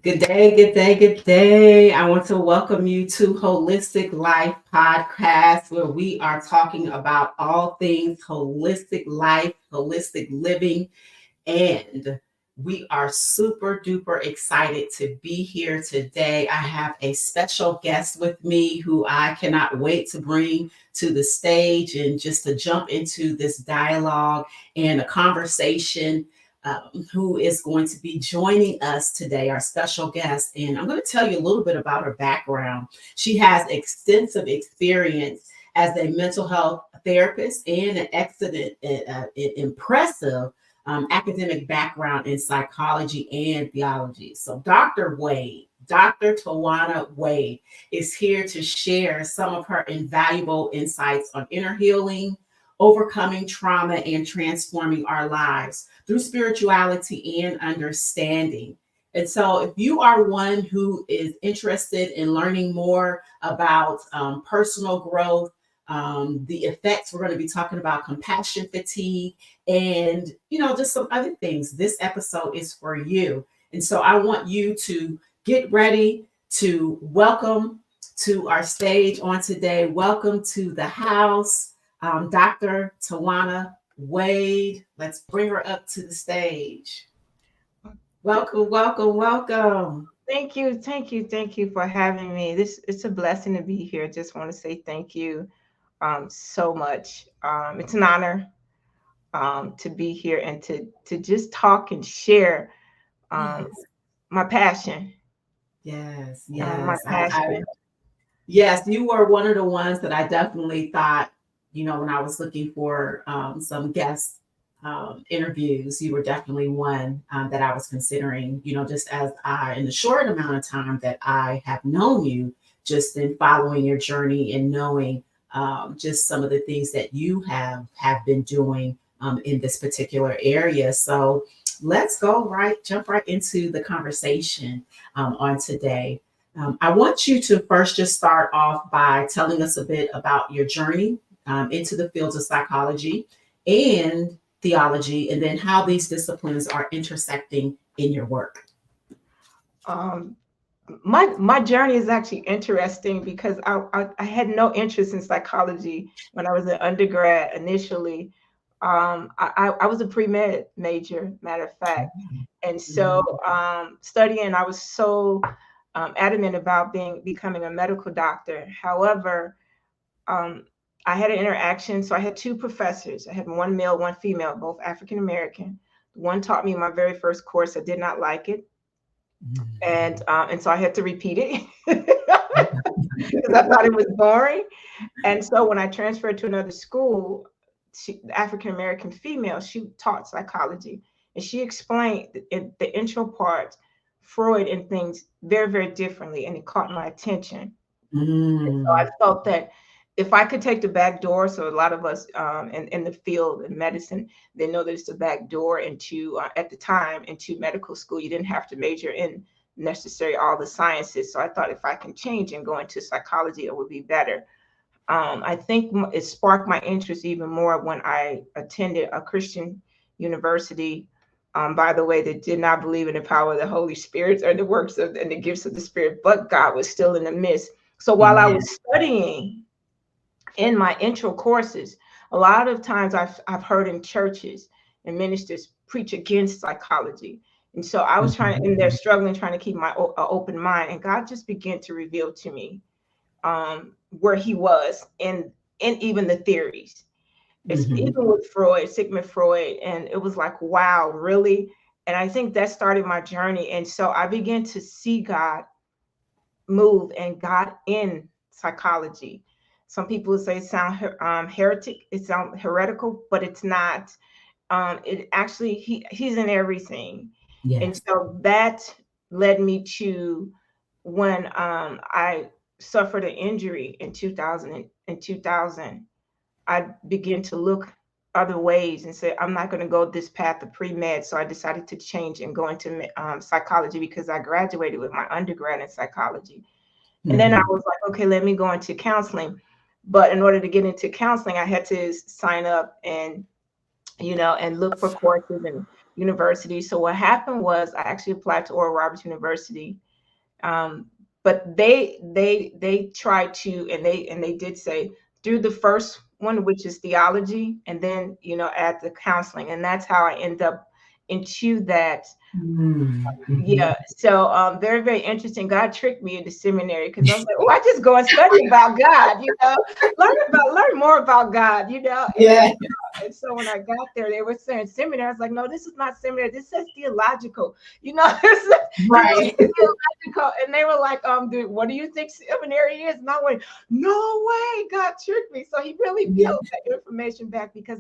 Good day, good day, good day. I want to welcome you to Holistic Life Podcast, where we are talking about all things holistic life, holistic living, and we are super duper excited to be here today. I have a special guest with me who I cannot wait to bring to the stage and just to jump into this dialogue and a conversation. Who is going to be joining us today, our special guest. And I'm going to tell you a little bit about her background. She has extensive experience as a mental health therapist and an excellent, impressive academic background in psychology and theology. So, Dr. TaJuana Wade, is here to share some of her invaluable insights on inner healing, overcoming trauma, and transforming our lives through spirituality and understanding. And so, if you are one who is interested in learning more about personal growth, the effects, we're going to be talking about compassion fatigue and just some other things, this episode is for you. And so I want you to get ready to welcome to our stage on today. Welcome to the house, Dr. TaJuana Wade. Let's bring her up to the stage. Welcome, welcome, welcome. Thank you for having me. This It's a blessing to be here. Just want to say thank you so much. It's an honor to be here and to just talk and share um, Yes, my passion. yes, My yes. passion. Yes, you were one of the ones that I definitely thought, when I was looking for some guest interviews, you were definitely one that I was considering, just as in the short amount of time that I have known you, just in following your journey and knowing just some of the things that you have been doing in this particular area. So let's jump right into the conversation on today. I want you to first just start off by telling us a bit about your journey into the fields of psychology and theology, and then how these disciplines are intersecting in your work. Um, my journey is actually interesting because I had no interest in psychology when I was an undergrad initially. I was a pre-med major, matter of fact. And so Mhm. studying, I was so adamant about becoming a medical doctor. However, um, I had an interaction. So I had two professors. I had one male, one female, both African American. One taught me my very first course. I did not like it, and so I had to repeat it because I thought it was boring. And so when I transferred to another school, African American female, she taught psychology, and she explained the intro part, Freud and things very, very differently, and it caught my attention. So I Mm. felt that if I could take the back door, so a lot of us in the field in medicine, they know there's the back door into, at the time, into medical school. You didn't have to major in necessarily all the sciences. So I thought if I can change and go into psychology, it would be better. I think it sparked my interest even more when I attended a Christian university, by the way, that did not believe in the power of the Holy Spirit or the works of and the gifts of the Spirit, but God was still in the midst. So while I Amen. was studying in my intro courses, a lot of times I've heard in churches and ministers preach against psychology. And so I was trying, Mhm. and they're struggling, trying to keep my open mind. And God just began to reveal to me where he was in even the theories. It's Mhm. even with Freud, Sigmund Freud, and it was like, wow, really? And I think that started my journey. And so I began to see God move and God in psychology. Some people say it sound heretic, it sounds heretical, but it's not. It actually he's in everything, and Yes. so that led me to when I suffered an injury in 2000. In 2000, I began to look other ways and say I'm not going to go this path of pre-med. So I decided to change and go into psychology because I graduated with my undergrad in psychology. And then I Mhm. was like, okay, let me go into counseling. But in order to get into counseling, I had to sign up and and look for courses and university. So what happened was I actually applied to Oral Roberts University. But they tried to, and they did say do the first one, which is theology, and then add the counseling, and that's how I end up into that. Mm-hmm. Yeah, so very, very interesting. God tricked me into seminary because I was like, oh, I just go and study about God, learn more about God, Yeah. and so when I got there, they were saying seminary. I was like, no, this is not seminary. This says theological. This is, Right. theological. And they were like, dude, what do you think seminary is? And I went, no way, God tricked me. So he really Yeah. peeled that information back because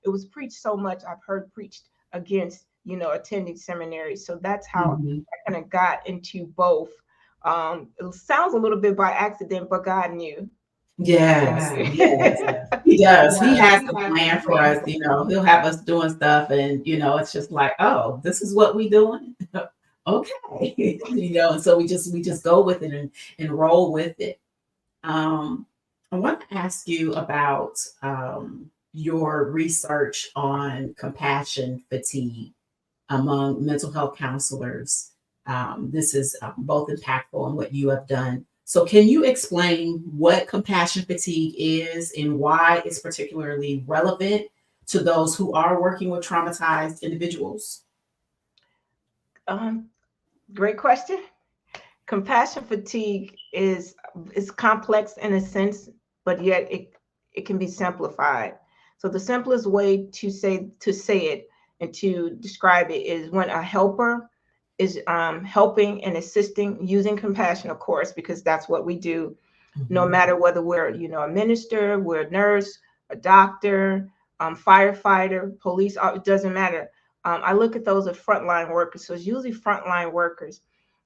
it was preached so much. I've heard preached against, attending seminary. So that's how Mm-hmm. I kind of got into both. It sounds a little bit by accident, but God knew. Yes, yes. He does. He has a plan for us, he'll have us doing stuff and it's just like, oh, this is what we doing. Okay. And so we just go with it and roll with it. Um, I want to ask you about your research on compassion fatigue among mental health counselors. This is both impactful in what you have done. So, can you explain what compassion fatigue is and why it's particularly relevant to those who are working with traumatized individuals? Um, Great question. Compassion fatigue is complex in a sense, but yet it can be simplified. So the simplest way to say it and to describe it is when a helper is helping and assisting using compassion, of course, because that's what we do. No Mhm. matter whether we're a minister, we're a nurse, a doctor, firefighter, police, it doesn't matter. I look at those as frontline workers. So it's usually frontline workers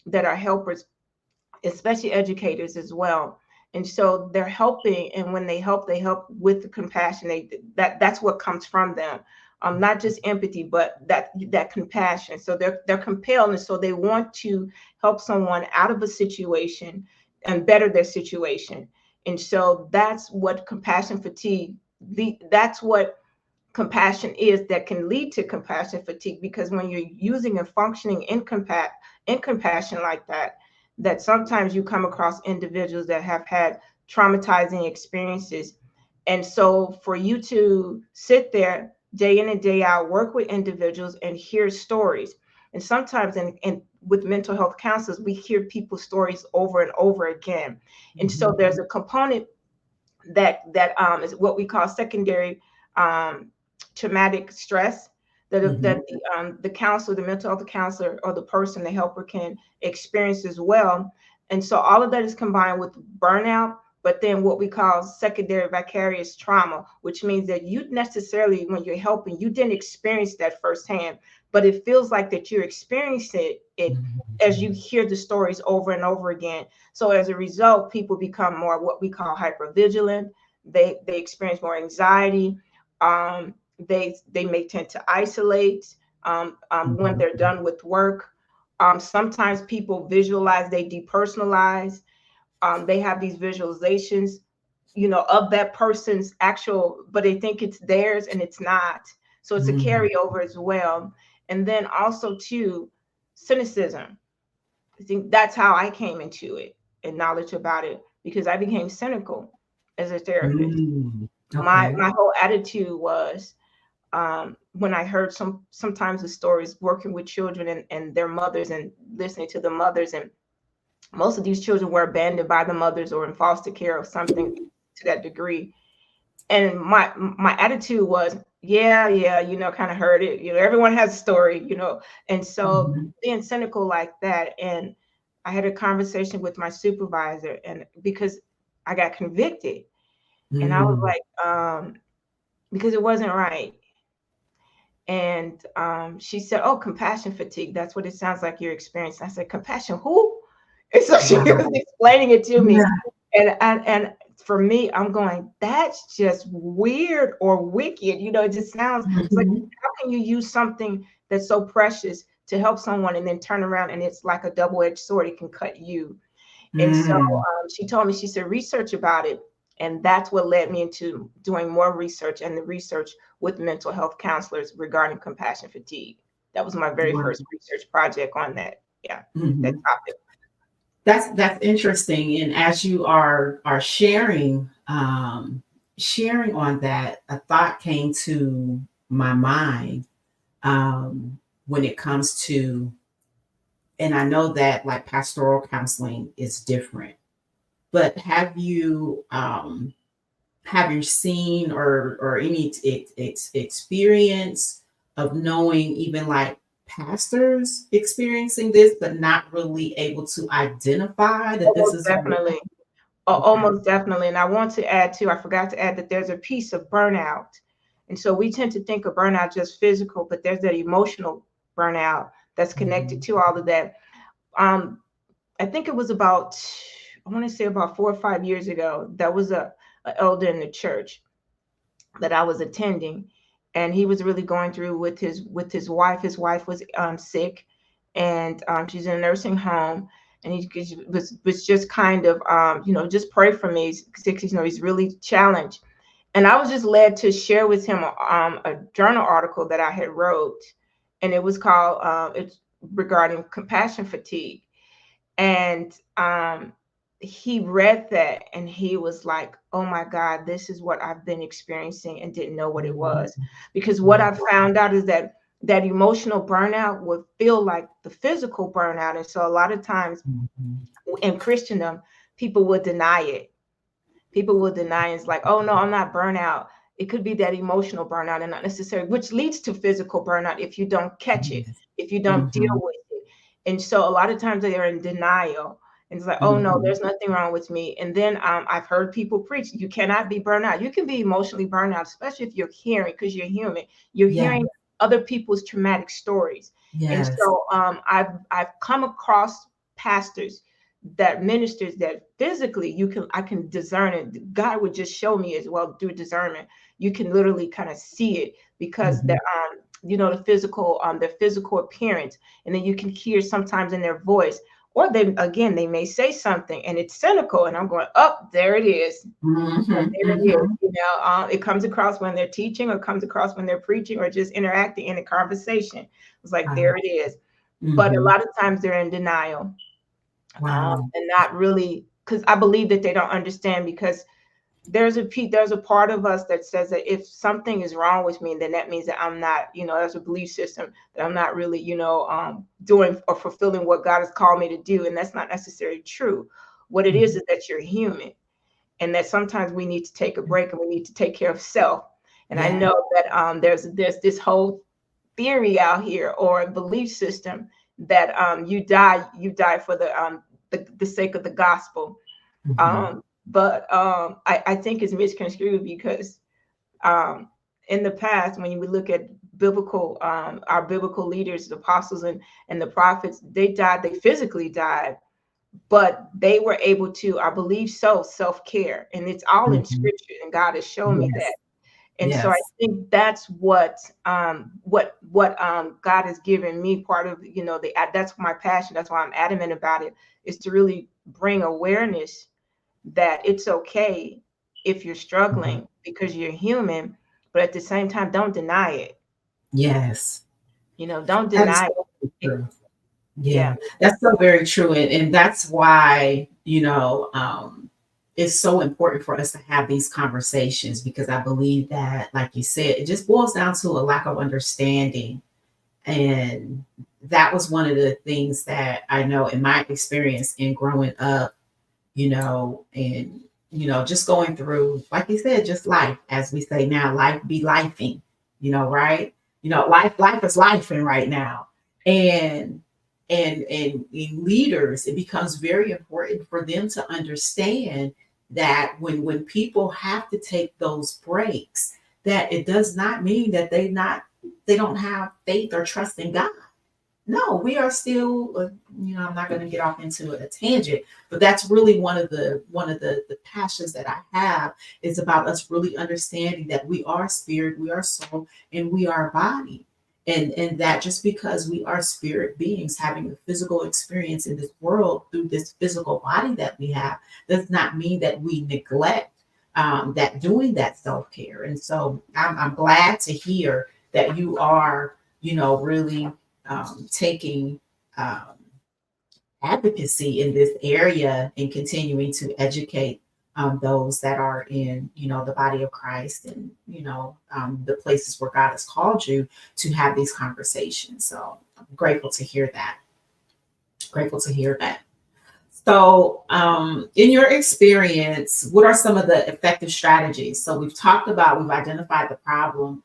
that are helpers, especially educators as well. And so they're helping, and when they help with the compassion. That's what comes from them, not just empathy, but that compassion. So they're compelled, and so they want to help someone out of a situation and better their situation. And so that's what compassion fatigue. That's what compassion is that can lead to compassion fatigue, because when you're using and functioning in compassion like that sometimes you come across individuals that have had traumatizing experiences. And so for you to sit there day in and day out, work with individuals and hear stories, and sometimes in with mental health counselors, we hear people's stories over and over again. And so Mhm. there's a component that is what we call secondary um, traumatic stress that Mhm. the counselor, the mental health counselor, or the person, the helper, can experience as well. And so all of that is combined with burnout, but then what we call secondary vicarious trauma, which means that you necessarily, when you're helping, you didn't experience that firsthand, but it feels like that you're experiencing it as you Mhm. hear the stories over and over again. So as a result, people become more what we call hypervigilant. They experience more anxiety. They may tend to isolate when Mhm. they're done with work. Sometimes people visualize, they depersonalize. They have these visualizations, of that person's actual, but they think it's theirs and it's not. So it's a Mhm. carryover as well. And then also too, cynicism. I think that's how I came into it and knowledge about it, because I became cynical as a therapist. Mm. My Okay. my whole attitude was, when I heard sometimes the stories working with children and their mothers and listening to the mothers, and most of these children were abandoned by the mothers or in foster care or something to that degree. And my attitude was, yeah, kind of heard it. Everyone has a story. And so Mhm. being cynical like that, and I had a conversation with my supervisor, and because I got convicted, and I was Mm. like, because it wasn't right. And she said, "Oh, compassion fatigue. That's what it sounds like you're experiencing." I said, "Compassion, who?" And so she was Wow. explaining it to me, Yeah. and for me, I'm going, that's just weird or wicked. It just sounds, it's like, Mhm. how can you use something that's so precious to help someone and then turn around and it's like a double-edged sword, it can cut you. And so Mm. she told me, she said, research about it. And that's what led me into doing more research, and the research with mental health counselors regarding compassion fatigue. That was my very Wow. first research project on that. Yeah, that Mhm. topic. That's interesting. And as you are sharing sharing on that, a thought came to my mind when it comes to, and I know that like pastoral counseling is different, but have you seen or any experience of knowing even like pastors experiencing this, but not really able to identify that this Almost is definitely. okay. Almost definitely. And I want to add too, I forgot to add that there's a piece of burnout. And so we tend to think of burnout just physical, but there's that emotional burnout that's connected Mhm. to all of that. Um, I think it was about, I want to say about 4 or 5 years ago, that was a elder in the church that I was attending, and he was really going through with his wife. His wife was sick, and she's in a nursing home, and he was just kind of just pray for me because he's really challenged. And I was just led to share with him a journal article that I had wrote, and it was called it's regarding compassion fatigue. And he read that and he was like, oh my God, this is what I've been experiencing and didn't know what it Mhm. was. Because what Yeah. I found out is that emotional burnout would feel like the physical burnout. And so a lot of times Mhm. in Christendom, people would deny it. People would deny it. It's like, oh no, I'm not burnout. It could be that emotional burnout and not necessarily, which leads to physical burnout if you don't catch it, Yes. if you don't deal Mhm. with it. And so a lot of times they are in denial. And it's like, oh no, Mhm. there's nothing wrong with me. And then I've heard people preach, you cannot be burned out. You can be emotionally burned out, especially if you're hearing, because you're human. You're Yeah. hearing other people's traumatic stories. And Yes. so I've come across pastors that ministers that physically I can discern it. God would just show me as well through discernment. You can literally kind of see it because Mhm. the physical their physical appearance, and then you can hear sometimes in their voice, or they may say something and it's cynical, and I'm going, up there it is. Mhm. There it is. Mhm. It comes across when they're teaching, or comes across when they're preaching, or just interacting in a conversation. It's like, Wow. there it is. But a Mhm. lot of times they're in denial, Wow. and not really, because I believe that they don't understand, because there's a part of us that says that if something is wrong with me, then that means that I'm not, there's a belief system that I'm not really, doing or fulfilling what God has called me to do. And that's not necessarily true. What it Mhm. is that you're human, and that sometimes we need to take a break and we need to take care of self. And I Yeah. know that there's this whole theory out here, or a belief system, that you die for the sake of the gospel. Mhm. But I think it's misconstrued, because um, in the past, when we look at our biblical leaders, the apostles and the prophets, they died, they physically died, but they were able to, I believe, so self-care. And it's all in Mhm. scripture, and God has shown me that. Yes. And so I Yes. think that's what God has given me, part of, that's my passion. That's why I'm adamant about it, is to really bring awareness that it's okay if you're Mhm. struggling, because you're human, but at the same time, don't deny it. Yes. Don't That is deny so it. true. Yeah. Yeah, that's so very true. And that's why, it's so important for us to have these conversations, because I believe that, like you said, it just boils down to a lack of understanding. And that was one of the things that I know in my experience in growing up, and, just going through, like you said, just life, as we say now, life be lifing, right? Life is lifing right now. And in leaders, it becomes very important for them to understand that when people have to take those breaks, that it does not mean that they don't have faith or trust in God. No, we are still, I'm not going to get off into a tangent, but that's really one of the passions that I have, is about us really understanding that we are spirit, we are soul, and we are body. And that just because we are spirit beings having a physical experience in this world through this physical body that we have, does not mean that we neglect that doing that self-care. And so I'm glad to hear that you are, really taking advocacy in this area and continuing to educate those that are in, the body of Christ and, the places where God has called you to have these conversations. So I'm grateful to hear that. Grateful to hear that. So, in your experience, what are some of the effective strategies? So, we've identified the problem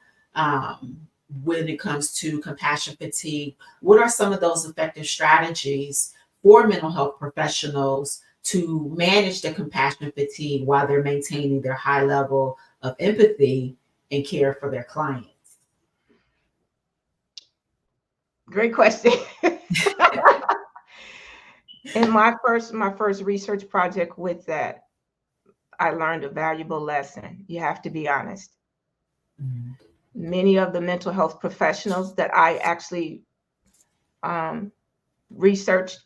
when it comes to compassion fatigue. What are some of those effective strategies for mental health professionals to manage the compassion fatigue while they're maintaining their high level of empathy and care for their clients? Great question. In my first research project with that, I learned a valuable lesson. You have to be honest. Mm-hmm. Many of the mental health professionals that I actually researched,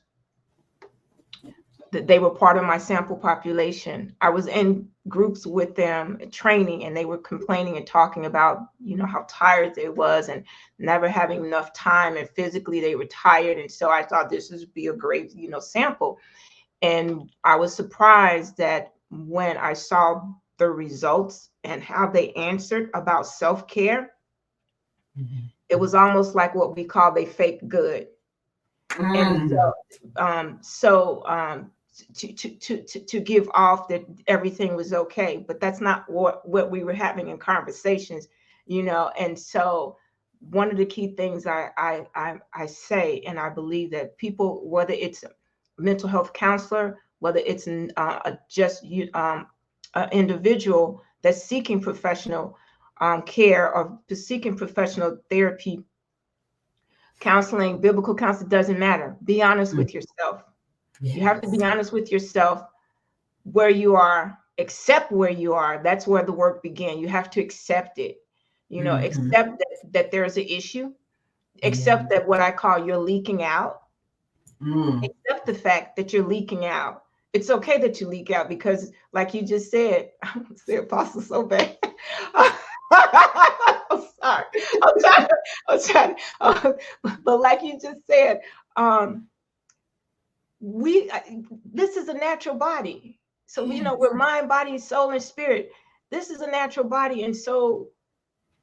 that they were part of my sample population. I was in groups with them training, and they were complaining and talking about, how tired they was and never having enough time, and physically they were tired. And so I thought this would be a great, sample. And I was surprised that when I saw the results and how they answered about self-care, Mm-hmm. it was almost like what we call they fake good. And so to give off that everything was okay, but that's not what we were having in conversations, And so one of the key things I say, and I believe that people, whether it's a mental health counselor, whether it's just an individual that's seeking professional care or seeking professional therapy, counseling, biblical counseling, doesn't matter. Be honest with yourself. Yes. You have to be honest with yourself where you are, accept where you are. That's where the work begins. You have to accept it. Accept that there's an issue. Accept that what I call you're leaking out. Accept the fact that you're leaking out. It's okay that you leak out because, like you just said, I'm gonna say apostle so bad. I'm sorry. I'm trying. But like you just said, this is a natural body. So we're mind, body, soul, and spirit. This is a natural body, and so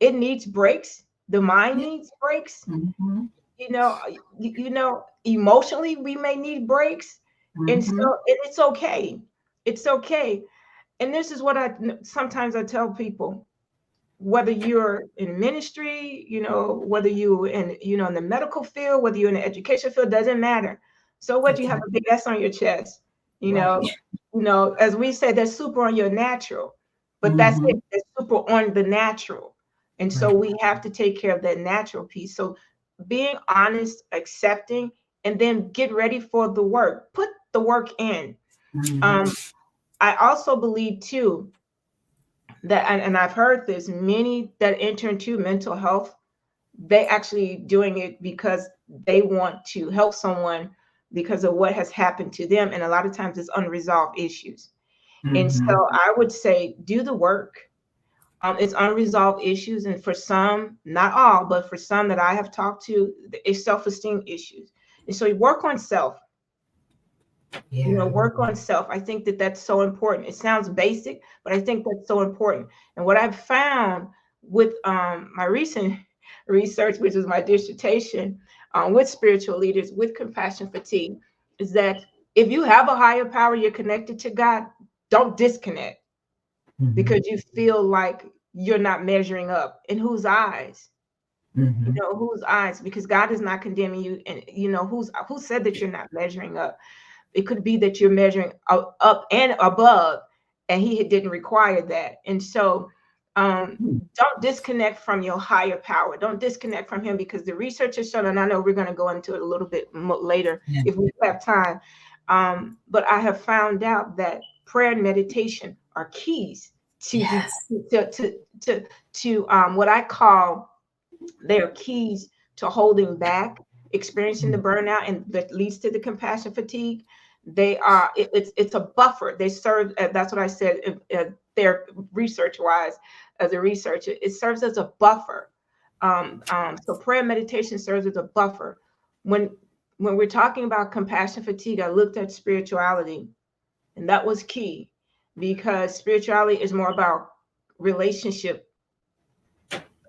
it needs breaks. The mind needs breaks. Mm-hmm. Emotionally we may need breaks, and Mm-hmm. so it's okay. It's okay. And this is what I sometimes I tell people, whether you're in ministry, whether you in the medical field, whether you're in the education field, doesn't matter. So what, you have a big S on your chest, Right. as we say, that's super on your natural, but that's Mm-hmm. it, that's super on the natural. And so Right. we have to take care of that natural piece. So being honest, accepting, and then get ready for the work. Put the work in. Mm-hmm. I also believe too that, and I've heard this, many that enter into mental health, they actually doing it because they want to help someone because of what has happened to them. And a lot of times it's unresolved issues. And Mm-hmm. so I would say do the work. It's unresolved issues. And for some, not all, but for some that I have talked to, it's self-esteem issues. And so you work on self. Yeah. Work on self. I think that that's so important. It sounds basic, but I think that's so important. And what I've found with my recent research, which is my dissertation with spiritual leaders with compassion fatigue, is that if you have a higher power, you're connected to God, don't disconnect Mm-hmm. because you feel like you're not measuring up. In whose eyes? Mm-hmm. Whose eyes? Because God is not condemning you. And who said that you're not measuring up? It could be that you're measuring up and above, and he didn't require that. And so don't disconnect from your higher power. Don't disconnect from him, because the research has shown, and I know we're going to go into it a little bit later if we have time. But I have found out that prayer and meditation are keys to what I call, they're keys to holding back, experiencing the burnout, and that leads to the compassion fatigue. They are it's a buffer. They serve, that's what I said, their research wise, as a researcher, it serves as a buffer. So prayer and meditation serves as a buffer. when we're talking about compassion fatigue, I looked at spirituality, and that was key, because spirituality is more about relationship,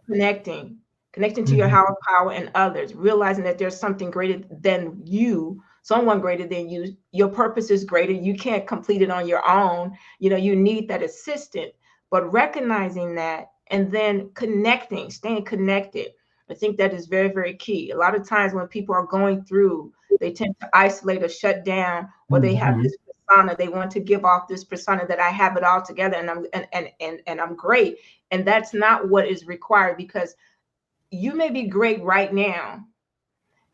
connecting, connecting to your Mhm. higher power and others, realizing that there's something greater than you, someone greater than you. Your purpose is greater. You can't complete it on your own. You need that assistant, but recognizing that and then connecting, staying connected. I think that is very, very key. A lot of times when people are going through, they tend to isolate or shut down, or they have Mhm. this persona. They want to give off this persona that I have it all together and I'm great. And that's not what is required, because you may be great right now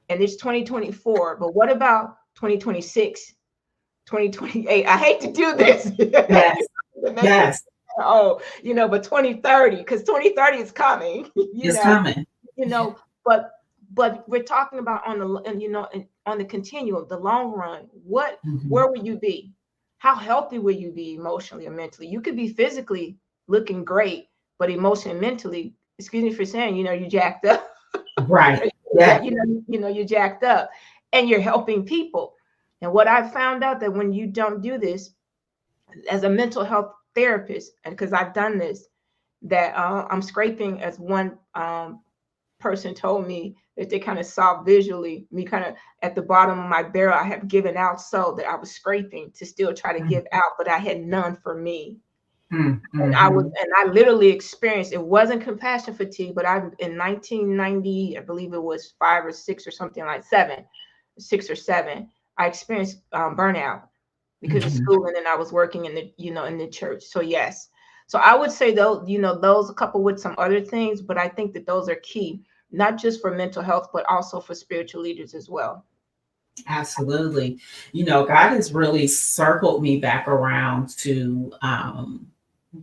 and it's 2024, but what about 2026, 2028? I hate to do this. Yes. To make it, Yes. oh, but 2030, because 2030 is coming, It's coming. you know, but we're talking about on the, and on the continuum, the long run. Mhm. Where will you be? How healthy will you be emotionally or mentally? You could be physically looking great, but emotionally and mentally, excuse me for saying, you jacked up. Right. Yeah. You're jacked up, and you're helping people. And what I found out, that when you don't do this as a mental health therapist, and because I've done this, that I'm scraping, as one person told me, that they kind of saw visually me kind of at the bottom of my barrel. I have given out, so that I was scraping to still try to Mm. give out, but I had none for me. Mm. And Mhm. I literally experienced, it wasn't compassion fatigue, but I, in 1990, I believe it was 5 or 6 or something, like 7, 6 or 7, I experienced burnout because of Mhm. school, and then I was working in the in the church. So yes, so I would say those, those, coupled with some other things, but I think that those are key, not just for mental health, but also for spiritual leaders as well. Absolutely. God has really circled me back around to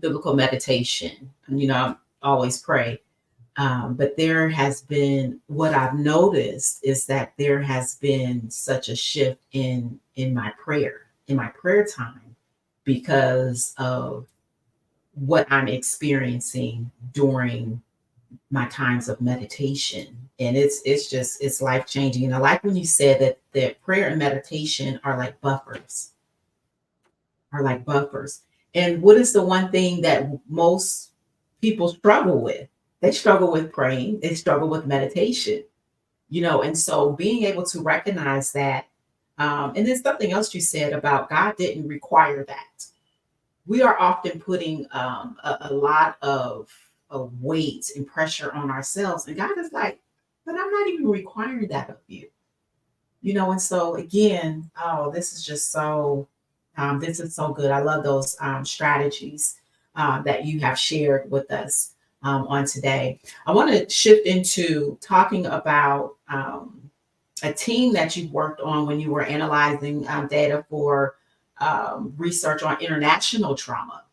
biblical meditation. I always pray. But there has been, what I've noticed is that there has been such a shift in my prayer time, because of what I'm experiencing during my times of meditation. And it's life changing. And I like when you said that prayer and meditation are like buffers. And what is the one thing that most people struggle with? They struggle with praying, they struggle with meditation, and so being able to recognize that. And then something else you said about God didn't require that. We are often putting a lot of weight and pressure on ourselves. And God is like, but I'm not even requiring that of you. And so again, oh, this is so good. I love those strategies that you have shared with us on today. I want to shift into talking about a team that you worked on when you were analyzing data for research on international trauma.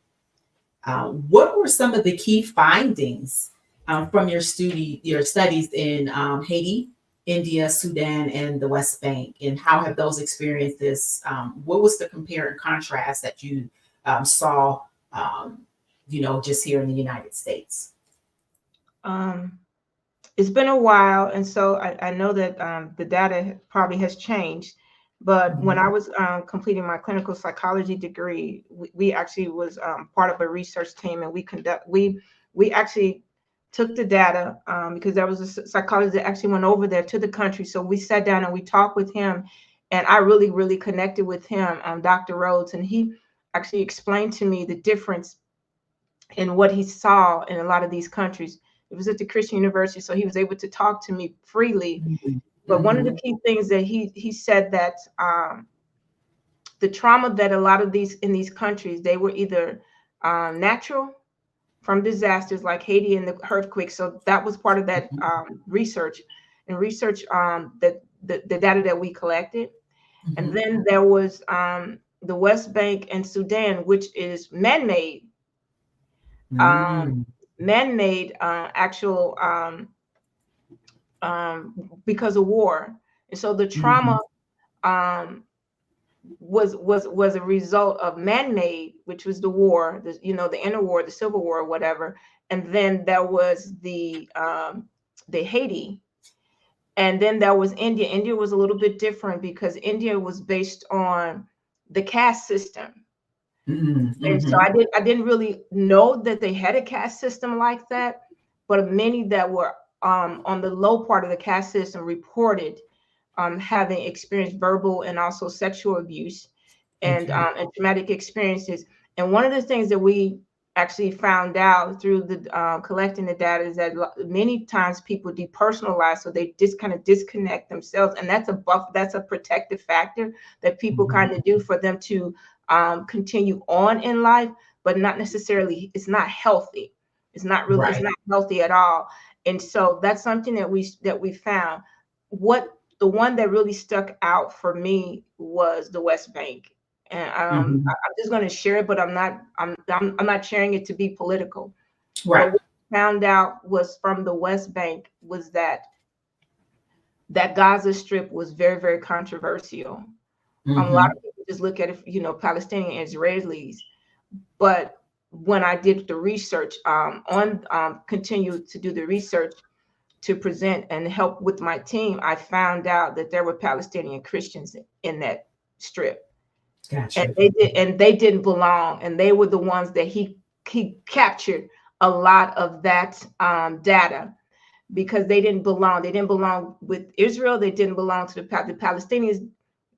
What were some of the key findings from your studies in Haiti, India, Sudan, and the West Bank, and how have those experiences? What was the compare and contrast that you saw? Just here in the United States. Um, it's been a while, and so I know that the data probably has changed. But when I Mhm. was completing my clinical psychology degree, we actually was part of a research team, and we actually took the data, because there was a psychologist that actually went over there to the country. So we sat down and we talked with him, and I really, really connected with him, Dr. Rhodes, and he actually explained to me the difference in what he saw in a lot of these countries. It was at the Christian University, so he was able to talk to me freely. Mhm. But one of the Mhm. key things that he said, that the trauma that a lot of these countries, they were either natural, from disasters like Haiti and the earthquake. So that was part of that Mhm. research, and research, that the data that we collected. And Mhm. then there was the West Bank and Sudan, which is man-made, um, Mm. actual, um, because of war. And so the trauma Mhm. um, was a result of man-made, which was the war, the inner war, the civil war, whatever. And then there was the Haiti. And then there was India. India was a little bit different because India was based on the caste system. And so Mm-hmm. I didn't really know that they had a caste system like that, but many that were on the low part of the caste system reported having experienced verbal and also sexual abuse Okay. and traumatic experiences. And one of the things that we actually found out through the collecting the data is that many times people depersonalize, so they just kind of disconnect themselves, and that's a protective factor that people Mm-hmm. kind of do for them to continue on in life, but not necessarily. It's not healthy. It's not really. It's Right. not healthy at all. And so that's something that we found. What the one that really stuck out for me was the West Bank. And Mm-hmm. I'm just going to share it, but I'm not sharing it to be political. But Right. what I found out was from the West Bank was that Gaza Strip was very, very controversial. A lot Mm-hmm. of people just look at it, Palestinian and Israelis. But when I did the research continue to do the research to present and help with my team, I found out that there were Palestinian Christians in that strip, and Gotcha. they didn't belong, and they were the ones that he captured a lot of that data because they didn't belong. They didn't belong with Israel. They didn't belong to the Palestinians.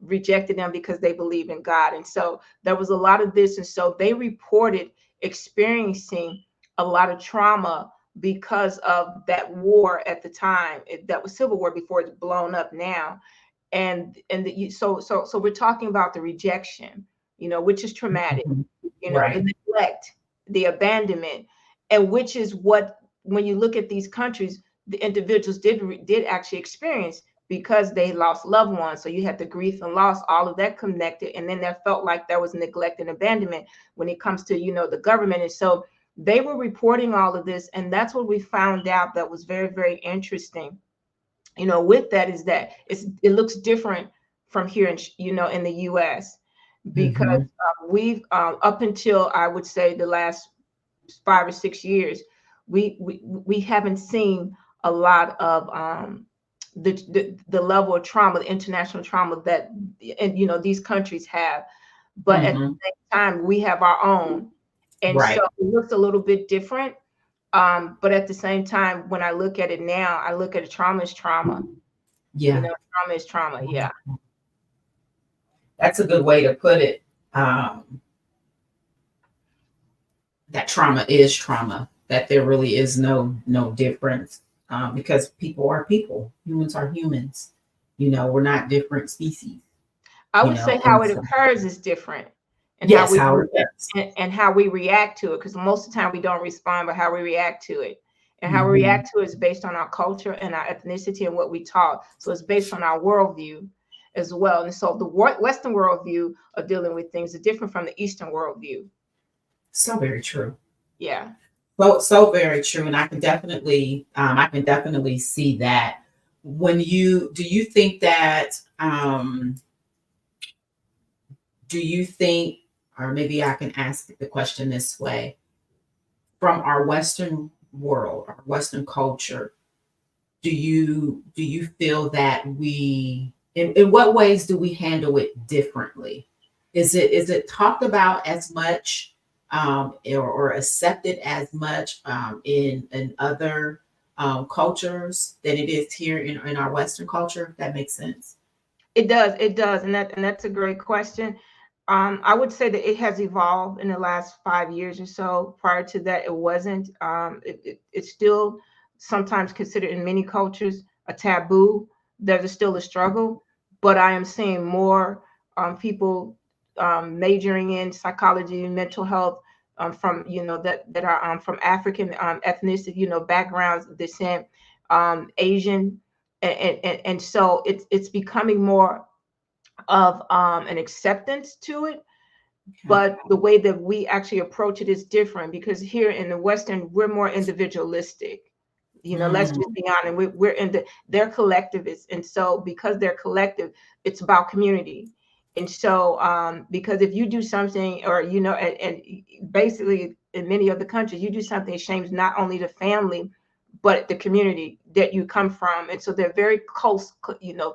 Rejected them because they believe in God, and so there was a lot of this, and so they reported experiencing a lot of trauma because of that war at the time. That was civil war before it's blown up now, so we're talking about the rejection, which is traumatic, Mhm. the Right. neglect, the abandonment, and which is what, when you look at these countries, the individuals did actually experience because they lost loved ones. So you had the grief and loss, all of that connected, and then there felt like there was neglect and abandonment when it comes to the government. And so they were reporting all of this, and that's what we found out that was very, very interesting. With that is that it looks different from here in the U.S. because Mm-hmm. we've up until I would say the last 5 or 6 years, we haven't seen a lot of the level of trauma, the international trauma that these countries have. But at the Mm-hmm. same time, we have our own, and so Right. it looks a little bit different. But at the same time, when I look at it now, I look at it, trauma is trauma. Yeah. Trauma is trauma. Yeah. That's a good way to put it. That trauma is trauma. That there really is no difference, because people are people. Humans are humans. We're not different species. I would say how And it so, occurs is different, and how yes, we how it is. and how we react to it. Because most of the time we don't respond, but how we react to it, and how we Mm-hmm. react to it is based on our culture and our ethnicity and what we taught. So it's based on our worldview as well. And so the Western worldview of dealing with things is different from the Eastern worldview. So very true. Yeah. So very true, and I can definitely see that. Do you think that, do you think, or maybe I can ask the question this way, from our Western world, our Western culture, do you feel that in what ways do we handle it differently? Is it talked about as much, or accepted as much, in other cultures than it is here in our Western culture? If that makes sense. It does, and that's a great question. I would say that it has evolved in the last 5 years or so. Prior to that, it wasn't. It's still sometimes considered in many cultures a taboo. There's still a struggle, but I am seeing more people majoring in psychology and mental health from that are from African ethnicity, backgrounds, descent, Asian, and so it's becoming more of an acceptance to it. Okay. But the way that we actually approach it is different because here in the Western, we're more individualistic. Let's Mm, just be honest. We're in they're collectivists, and so because they're collective, it's about community. And so, because if you do something, or and basically in many other countries, you do something, it shames not only the family, but the community that you come from. And so they're very close,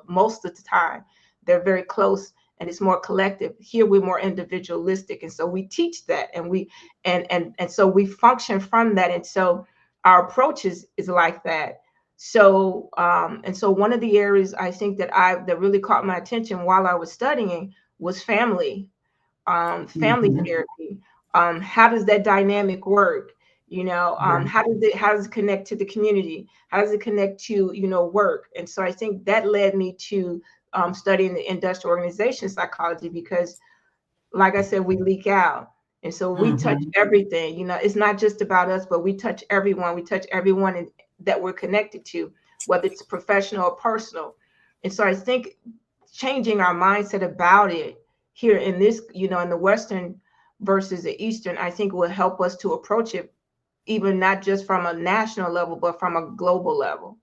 most of the time they're very close, and it's more collective. Here we're more individualistic. And so we teach that, and so we function from that. And so our approach is like that. So and so one of the areas I think that really caught my attention while I was studying was family Mhm. therapy. How does that dynamic work? Yeah. How does it connect to the community? How does it connect to work? And so I think that led me to studying the industrial organization psychology, because like I said, we leak out. And so we touch Mhm. everything. It's not just about us, but we touch everyone. We touch everyone that we're connected to, whether it's professional or personal. And so I think changing our mindset about it here in this, in the Western versus the Eastern, I think will help us to approach it even not just from a national level, but from a global level.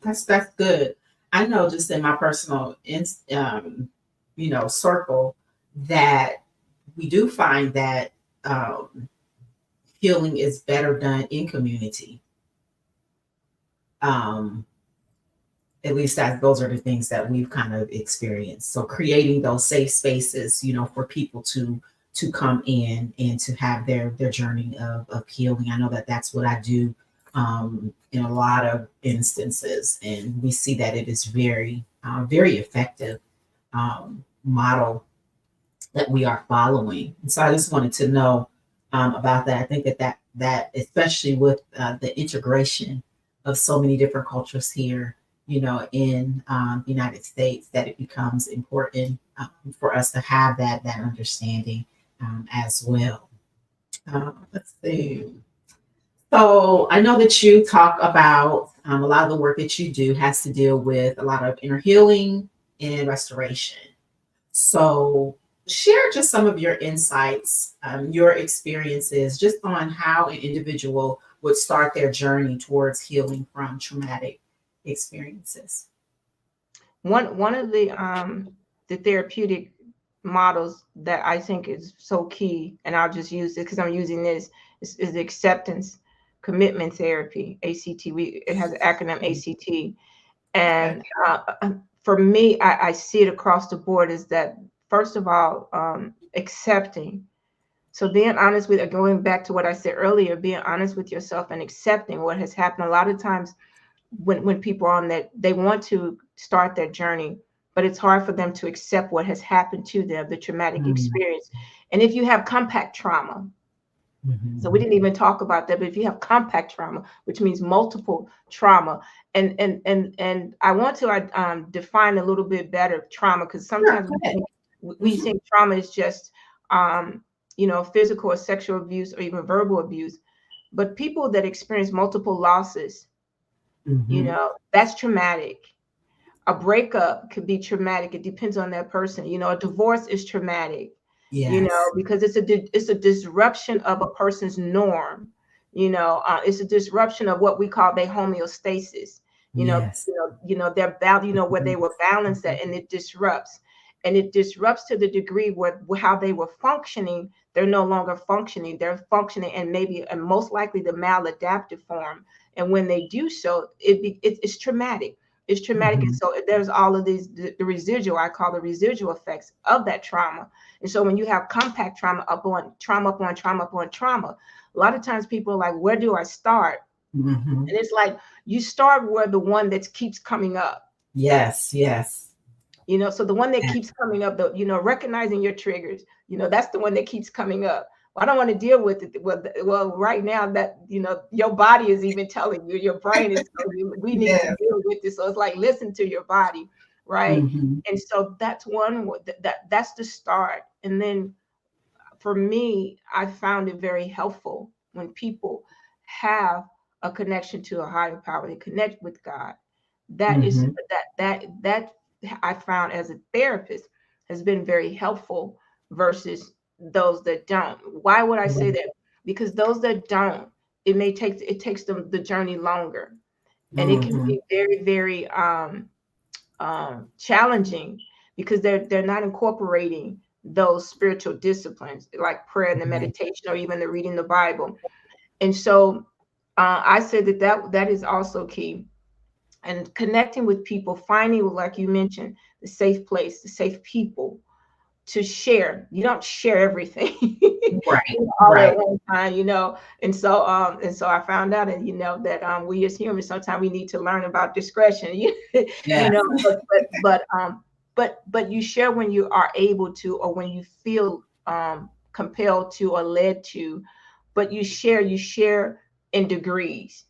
That's good. I know just in my personal circle that we do find that healing is better done in community. Um, at least that those are the things that we've kind of experienced. So creating those safe spaces, for people to come in and to have their journey of healing. I know that that's what I do in a lot of instances, and we see that it is very effective model that we are following. And so I just wanted to know about that. I think that especially with the integration of so many different cultures here, in the United States, that it becomes important for us to have that understanding as well. Let's see. So I know that you talk about a lot of the work that you do has to deal with a lot of inner healing and restoration. So, share just some of your insights, your experiences, just on how an individual would start their journey towards healing from traumatic experiences. One of the therapeutic models that I think is so key, and I'll just use it because I'm using this, is acceptance commitment therapy, ACT. It has an acronym ACT. Okay. And for me, I see it across the board is that, first of all, accepting. So being honest with, going back to what I said earlier, being honest with yourself and accepting what has happened. A lot of times when people are on that, they want to start their journey, but it's hard for them to accept what has happened to them, the traumatic Mm, experience. And if you have compact trauma, so we mhm, didn't even talk about that, but if you have compact trauma, which means multiple trauma, and I want to define a little bit better trauma, because sure, sometimes go ahead. we Mhm, think trauma is just physical or sexual abuse or even verbal abuse, but people that experience multiple losses, mhm. that's traumatic. A breakup could be traumatic. It depends on that person. A divorce is traumatic, Yes, because it's a disruption of a person's norm. It's a disruption of what we call their homeostasis. yes. Their value, where they Mhm, were balanced mhm, at, and it disrupts to the degree where how they were functioning. They're no longer functioning. They're functioning, and most likely the maladaptive form. And when they do so, it's traumatic. It's traumatic. And mhm. so there's all of these, the residual, I call the residual effects of that trauma. And so when you have compact trauma upon trauma upon trauma upon trauma, a lot of times people are like, where do I start? Mhm. And it's like, you start where the one that keeps coming up. Yes, yes. So the one that keeps coming up, recognizing your triggers, that's the one that keeps coming up. Well, I don't want to deal with it. Well, right now that, your body is even telling you, your brain is telling you, we need to Yes. deal with this. So it's like, listen to your body, right? Mhm, And so that's that's the start. And then for me, I found it very helpful when people have a connection to a higher power, they connect with God. That is mhm, that I found as a therapist has been very helpful versus those that don't. Why would I say mhm, that? Because those that don't, it takes them the journey longer, and it can mhm. be very, very challenging, because they're not incorporating those spiritual disciplines like prayer and the Right. meditation or even the reading the Bible. And so I said that is also key. And connecting with people, finding, like you mentioned, the safe place, the safe people to share. You don't share everything Right. all at Right. one time, and so I found out, and we as humans sometimes we need to learn about discretion. you Yes. know, but you share when you are able to, or when you feel compelled to or led to, but you share in degrees.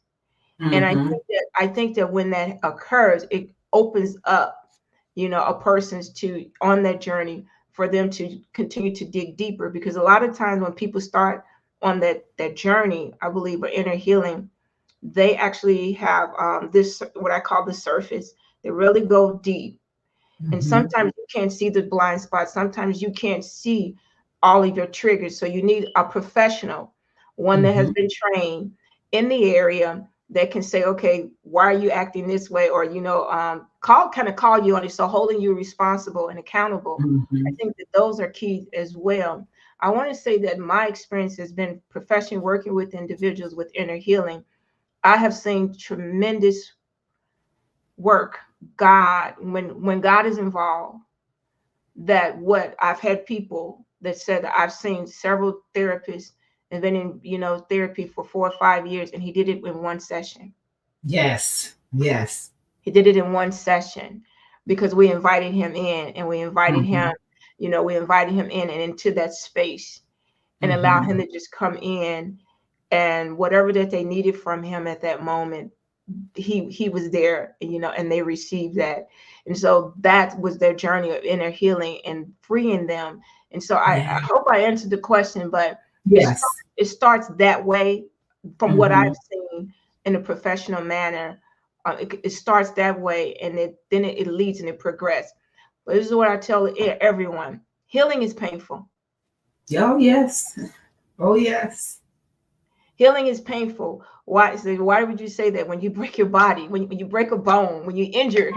And Mm-hmm. I think that when that occurs, it opens up, a person's to on that journey for them to continue to dig deeper. Because a lot of times when people start on that journey, I believe, of inner healing, they actually have this what I call the surface. They really go deep, and Mm-hmm. sometimes you can't see the blind spots. Sometimes you can't see all of your triggers. So you need a professional, one that has Mm-hmm. been trained in the area that can say, okay, why are you acting this way? Or, call you on it. So holding you responsible and accountable. I Mm-hmm. think that those are key as well. I want to say that my experience has been professionally working with individuals with inner healing. I have seen tremendous work. God, when God is involved, that what I've had people that said that I've seen several therapists and been in, therapy for 4 or 5 years, and he did it in one session. Yes. Yes. He did it in one session because we invited him in, and Mm-hmm. we invited him in and into that space, and allow Mm-hmm. him to just come in, and whatever that they needed from him at that moment, he was there, and they received that. And so that was their journey of inner healing and freeing them. And so I Yeah. hope I answered the question, but it starts, Yes. it starts that way from what I've Mm-hmm. seen in a professional manner. It starts that way, and it leads and it progresses. But this is what I tell everyone: healing is painful. Oh yes. Oh yes. Healing is painful. Why? So why would you say that? When you break your body, when you break a bone, when you're injured,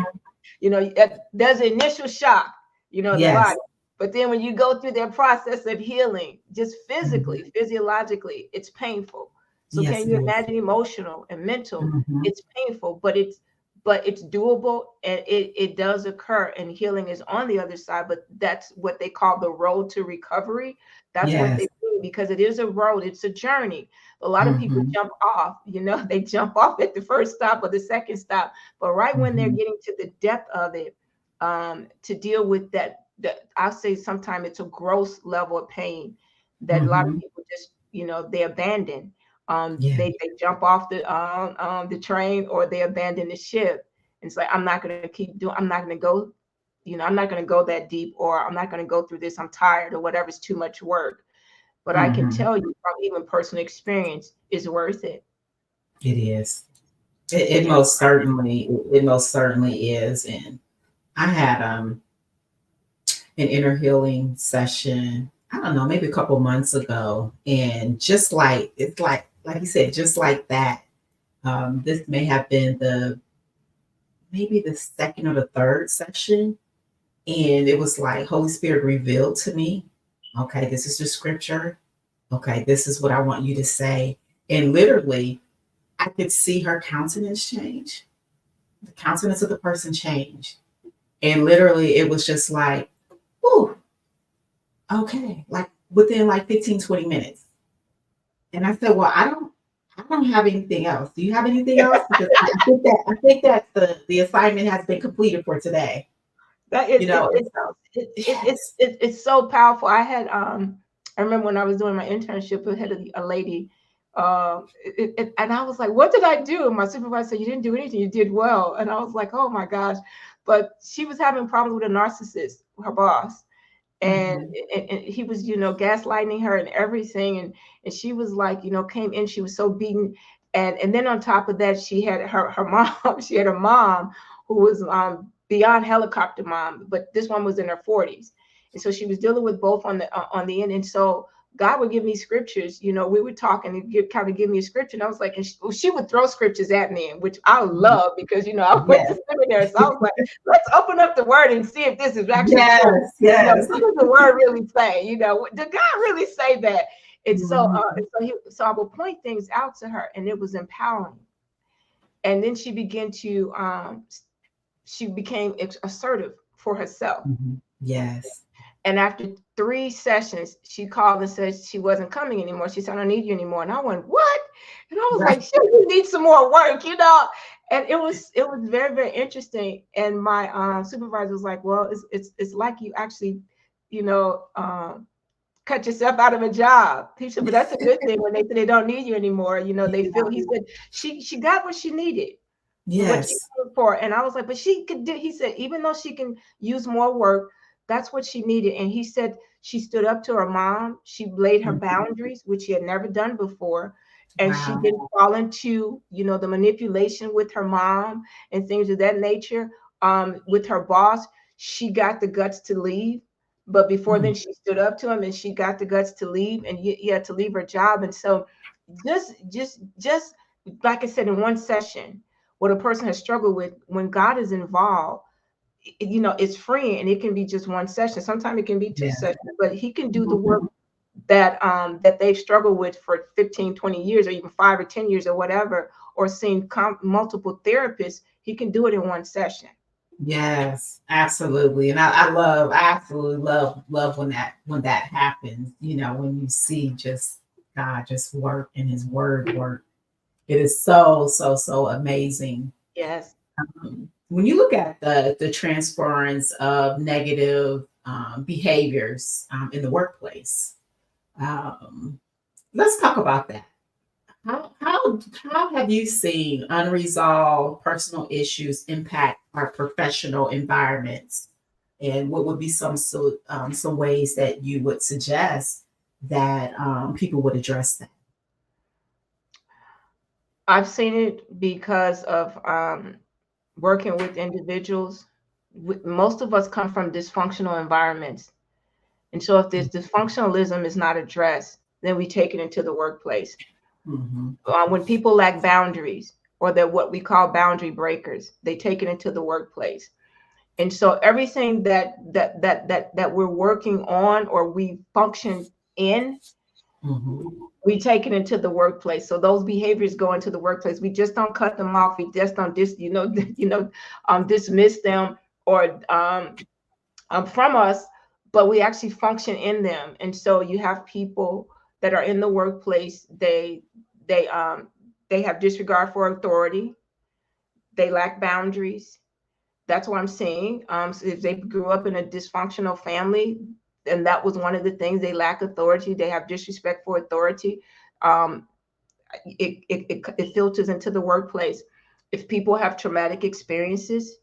there's an initial shock, in the Yes. body. But then when you go through that process of healing, just Mm-hmm. physically, physiologically, it's painful. So Yes, can it you is. imagine emotional and mental? Mm-hmm. It's painful, but it's doable, and it does occur, and healing is on the other side. But that's what they call the road to recovery. That's what Yes. they do, because it is a road, it's a journey. A lot of people Mm-hmm. jump off, they jump off at the first stop or the second stop. But right when they're Mm-hmm. getting to the depth of it, to deal with that I'll say sometimes it's a gross level of pain that a lot of Mm-hmm. people just, they abandon. Yeah. They jump off the train, or they abandon the ship. And it's like, I'm not going to keep doing, I'm not going to go, I'm not going to go that deep, or I'm not going to go through this. I'm tired, or whatever. It's too much work. But I can Mm-hmm. tell you from even personal experience, it's worth it. It is. It It is. most certainly is. And I had an inner healing session, I don't know, maybe a couple months ago. And just like it's like you said, just like that, this may have been the maybe the second or the third session. And it was like Holy Spirit revealed to me, okay, this is the scripture. Okay, this is what I want you to say. And literally, I could see her countenance change. The countenance of the person change. And literally, it was just like, ooh, okay, like within like 15, 20 minutes. And I said, well, I don't have anything else. Do you have anything else? Because I think that the assignment has been completed for today. That it, You it, know, and it, so it, it, yes. it, it's so powerful. I remember when I was doing my internship, we had a lady, and I was like, what did I do? And my supervisor said, you didn't do anything, you did well. And I was like, oh my gosh. But she was having problems with a narcissist, her boss. And, Hmm. and he was, gaslighting her and everything. And she was like, came in, she was so beaten. And then on top of that, she had her mom, she had a mom who was beyond helicopter mom, but this one was in her 40s. And so she was dealing with both on the end. And so God would give me scriptures, we would talk, and he'd kind of give me a scripture. And I was like, and she would throw scriptures at me, which I love, because, I went Yes. to seminary. So I was like, let's open up the word and see if this is actually true. Yes. Yes. What does the word really say? Did God really say that? And so, Mhm. so I would point things out to her, and it was empowering. And then she became assertive for herself. Mhm. Yes. And after 3 sessions, she called and said she wasn't coming anymore. She said, "I don't need you anymore." And I went, "What?" And I was like, Right. "Shit, you need some more work, you know?" And it was very, very interesting. And my supervisor was like, "Well, it's like you actually, you know, cut yourself out of a job." He said, "But that's a good thing when they say they don't need you anymore. You know, they feel." He Yeah. said she got what she needed, what she Yes. came for. And I was like, "But she could do." He said, "Even though she can use more work, that's what she needed." And he said she stood up to her mom. She laid her Mhm. boundaries, which she had never done before. And she Wow. didn't fall into, the manipulation with her mom and things of that nature. With her boss, she got the guts to leave. But before Mm. then, she stood up to him and she got the guts to leave, and you had to leave her job. And so just like I said, in one session, what a person has struggled with, when God is involved, it's free, and it can be just one session. Sometimes it can be two Yeah. sessions, but he can do the work Mhm. that they've struggled with for 15, 20 years, or even 5 or 10 years, or whatever, or seen multiple therapists. He can do it in one session. Yes, absolutely. And I absolutely love when that happens, when you see just God just work and his word work. It is so, so, so amazing. Yes. When you look at the transference of negative behaviors in the workplace, um, let's talk about that. How have you seen unresolved personal issues impact our professional environments? And what would be some ways that you would suggest that people would address that? I've seen it because of working with individuals. Most of us come from dysfunctional environments. And so if this dysfunctionalism is not addressed, then we take it into the workplace. Mm-hmm. When people lack boundaries, or they're what we call boundary breakers, they take it into the workplace. And so everything that we're working on, or we function in, Mm-hmm. we take it into the workplace. So those behaviors go into the workplace. We just don't cut them off. We just don't dismiss them, or from us, but we actually function in them. And so you have people that are in the workplace. They um they have disregard for authority. They lack boundaries. That's what I'm saying. So if they grew up in a dysfunctional family, and that was one of the things, they lack authority. They have disrespect for authority. Um, it filters into the workplace. If people have traumatic experiences,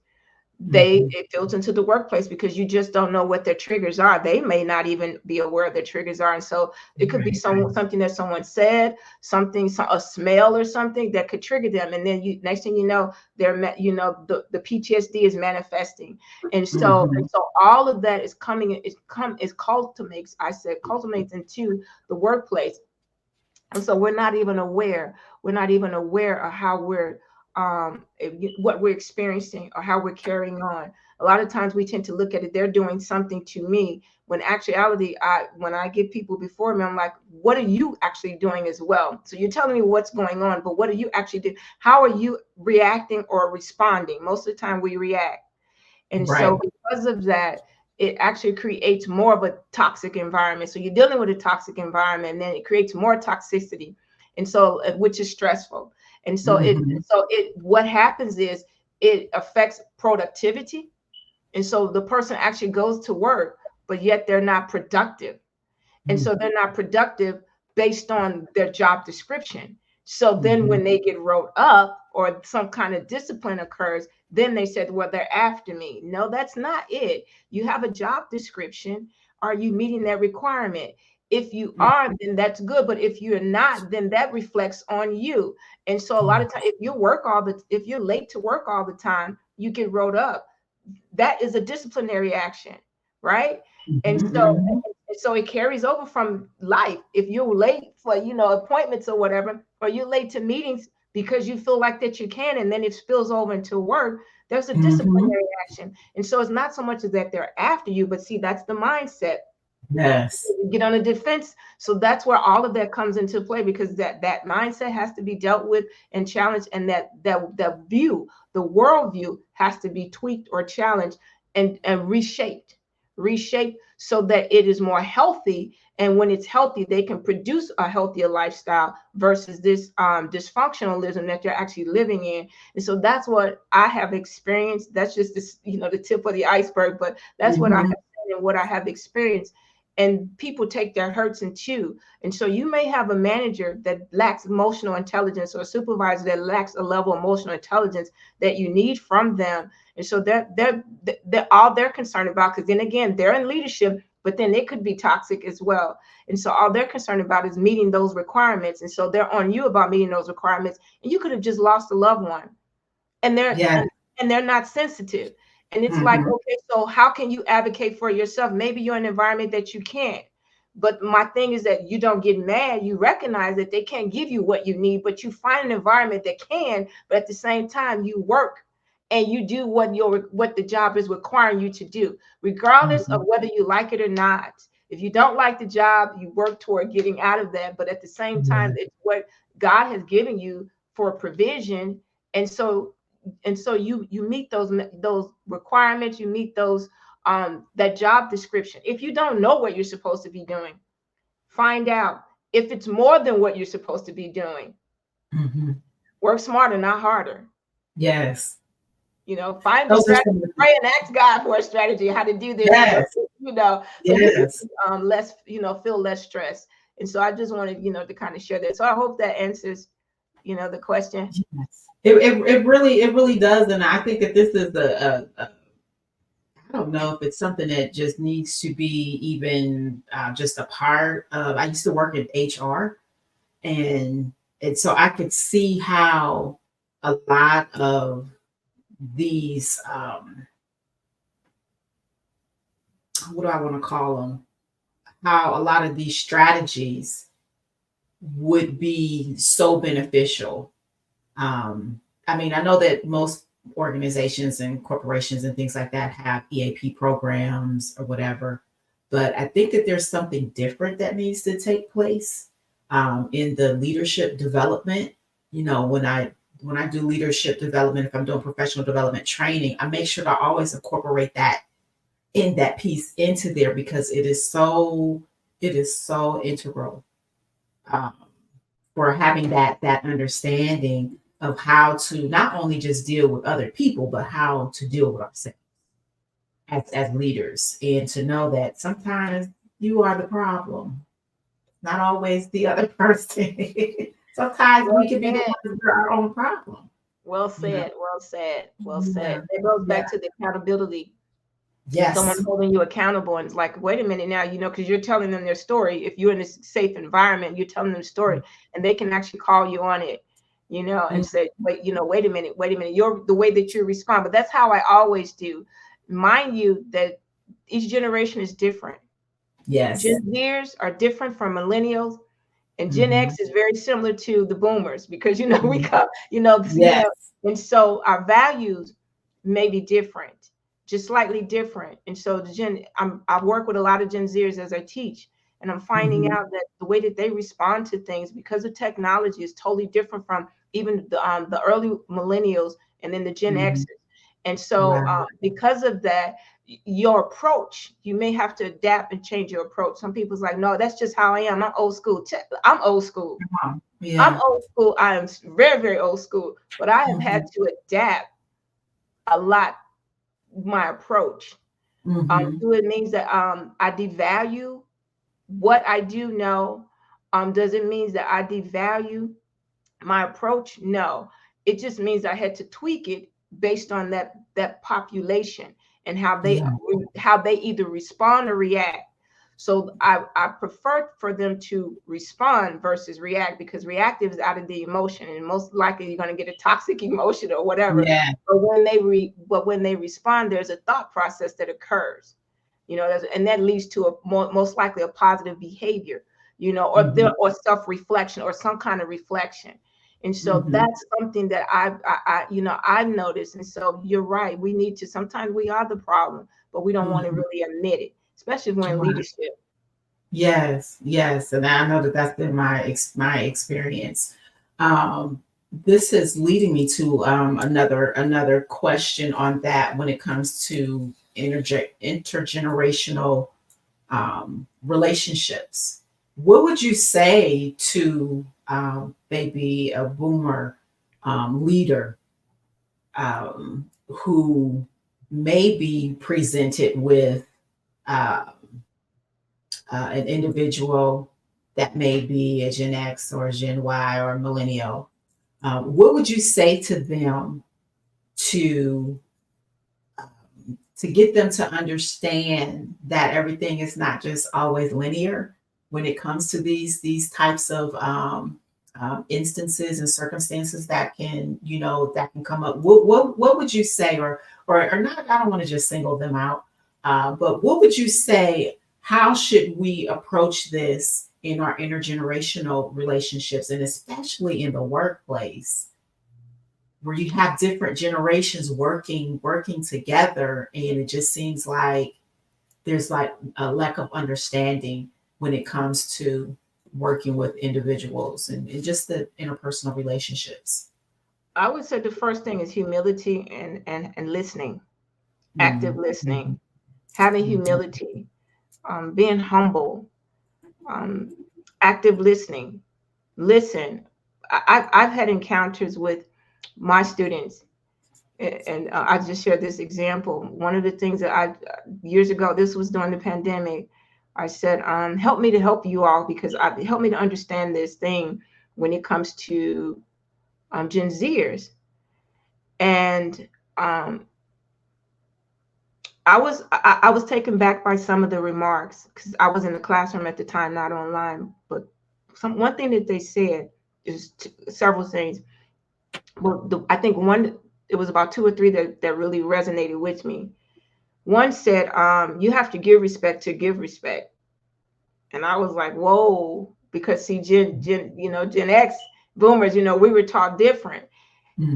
Mm-hmm. it filters into the workplace, because you just don't know what their triggers are. They may not even be aware of their triggers are. And so it could be Right. something that someone said, a smell or something that could trigger them. And then next thing you know, the PTSD is manifesting. Mm-hmm. And so all of that is cultivates into the workplace. And so we're not even aware of how what we're experiencing, or how we're carrying on. A lot of times we tend to look at it, they're doing something to me, when actuality, when I get people before me, I'm like, what are you actually doing as well? So you're telling me what's going on, but what are you actually doing? How are you reacting or responding? Most of the time we react. And Right. so because of that, it actually creates more of a toxic environment. So you're dealing with a toxic environment, and then it creates more toxicity. And so, which is stressful. And so Mm-hmm. what happens is, it affects productivity. And so the person actually goes to work, but yet they're not productive. And so they're not productive based on their job description. So then Mm-hmm. when they get wrote up, or some kind of discipline occurs, then they said, well, they're after me. No, that's not it. You have a job description. Are you meeting that requirement? If you are, then that's good. But if you're not, then that reflects on you. And so a lot of times, if you're late to work all the time, you get wrote up. That is a disciplinary action, right? And so Mm-hmm. it carries over from life. If you're late for appointments or whatever, or you're late to meetings because you feel like that you can, and then it spills over into work, there's a Mm-hmm. disciplinary action. And so it's not so much as that they're after you, but see, that's the mindset. Yes. Get on the defense. So that's where all of that comes into play, because that mindset has to be dealt with and challenged, and that view, the worldview, has to be tweaked or challenged and reshaped so that it is more healthy. And when it's healthy, they can produce a healthier lifestyle versus this dysfunctionalism that you're actually living in. And so that's what I have experienced. That's just this, the tip of the iceberg, but that's what I have Mhm. seen and what I have experienced. And people take their hurts and chew. And so you may have a manager that lacks emotional intelligence, or a supervisor that lacks a level of emotional intelligence that you need from them. And so they're all they're concerned about, because then again, they're in leadership, but then they could be toxic as well. And so all they're concerned about is meeting those requirements. And so they're on you about meeting those requirements. And you could have just lost a loved one, and they're Yeah. and they're not sensitive. And it's like, Mhm. okay, so how can you advocate for yourself? Maybe you're in an environment that you can't. But my thing is that you don't get mad. You recognize that they can't give you what you need, but you find an environment that can. But at the same time, you work and you do what the job is requiring you to do, regardless of Mhm. whether you like it or not. If you don't like the job, you work toward getting out of that. But at the same time, Yeah. it's what God has given you for provision. And so you meet those requirements, you meet those that job description. If you don't know what you're supposed to be doing, find out. If it's more than what you're supposed to be doing, Mhm. work smarter, not harder. Yes. Find the Those are strategy, some of the pray and ask God for a strategy how to do this, yes. so you can Yes. less, feel less stress. And so I just wanted, to kind of share that. So I hope that answers, the question. Yes. It really does, and I think that this is I don't know if it's something that just needs to be even just a part of. I used to work in HR, and so I could see how a lot of these what do I want to call them? How a lot of these strategies would be so beneficial. I mean, I know that most organizations and corporations and things like that have EAP programs or whatever, but I think that there's something different that needs to take place in the leadership development. When I do leadership development, if I'm doing professional development training, I make sure to always incorporate that piece into there because it is so integral um, for having that understanding of how to not only just deal with other people, but how to deal with ourselves as leaders, and to know that sometimes you are the problem, not always the other person. Sometimes we Well can be the said. ones that are our own problem. Well You know. said. Well said. Well said. Yeah. It goes Yeah. back to the accountability. Someone Yes. holding you accountable, and it's like, wait a minute now, because you're telling them their story. If you're in a safe environment, you're telling them the story, and they can actually call you on it, and Mhm. say, wait a minute, you're the way that you respond. But that's how I always do. Mind you, that each generation is different. Yes. Gen Zers are different from millennials, and Gen Hmm. X is very similar to the boomers, because we Hmm. come, Yes. and so our values may be different, just slightly different. And so I work with a lot of Gen Zers as I teach, and I'm finding Hmm. out that the way that they respond to things, because of technology, is totally different from even the early millennials and then the Gen Hmm. X's. And so Wow. because of that, your approach, you may have to adapt and change your approach. Some people's like, no, that's just how I am. I'm old school. I'm old school. I'm Yeah. old school. I am very, very old school, but I have had Hmm. to adapt a lot my approach. Hmm. So it means that I devalue what I do know. Does it mean that I devalue my approach? No. It just means I had to tweak it based on that population and Yeah. how they either respond or react. So I prefer for them to respond versus react, because reactive is out of the emotion, and most likely you're going to get a toxic emotion or whatever. Yeah. But when they respond, there's a thought process that occurs, and that leads to most likely a positive behavior, Hmm. or self-reflection or some kind of reflection. And so Hmm. that's something that I've noticed. And so you're right. Sometimes we are the problem, but we don't want to Hmm. really admit it, especially if we're in Wow. leadership. Yes, yes, and I know that that's been my experience. Um, this is leading me to another question on that when it comes to intergenerational relationships. What would you say to maybe a boomer leader who may be presented with uh, an individual that may be a Gen X or a Gen Y or a millennial? What would you say to them to get them to understand that everything is not just always linear when it comes to these types of instances and circumstances that can that can come up? What would you say, or not? I don't want to just single them out, but what would you say? How should we approach this in our intergenerational relationships, and especially in the workplace, where you have different generations working together, and it just seems like there's like a lack of understanding when it comes to working with individuals and just the interpersonal relationships. I would say the first thing is humility and listening, active Mm, listening, mhm, having mhm, humility, being humble, um, active listening. Listen, I've had encounters with my students, and I just shared this example. One of the things that I years ago, this was during the pandemic, I said, help me to help you all, because help me to understand this thing when it comes to Gen Zers. And um, I was taken back by some of the remarks, because I was in the classroom at the time, not online. But one thing that they said is several things. Well, I think one, it was about two or three that really resonated with me. One said, you have to give respect to give respect. And I was like, whoa, because see, Gen X boomers, we were taught different.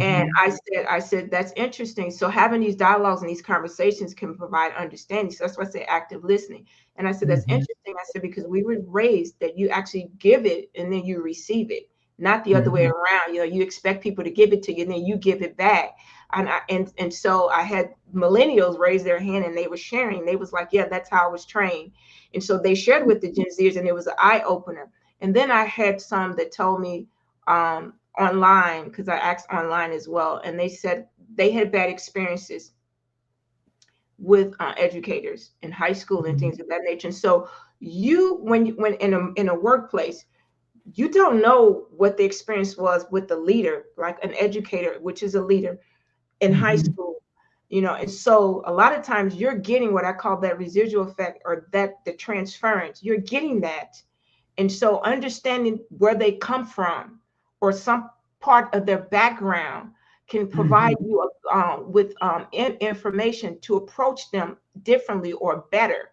And mhm, I said, that's interesting. So having these dialogues and these conversations can provide understanding. So that's why I say active listening. And I said, that's mhm, interesting. I said, because we were raised that you actually give it and then you receive it, not the other way mhm, around. You expect people to give it to you and then you give it back. And so I had millennials raise their hand and they were sharing. They was like, yeah, that's how I was trained. And so they shared with the Gen Zers, and it was an eye opener. And then I had some that told me, online, because I asked online as well, and they said they had bad experiences with educators in high school and mhm, things of that nature. And so when in a workplace, you don't know what the experience was with the leader, like an educator, which is a leader in high mhm, school. And so a lot of times you're getting what I call that residual effect, or that the transference. You're getting that. And so understanding where they come from, or some part of their background, can provide mhm, you with information to approach them differently or better.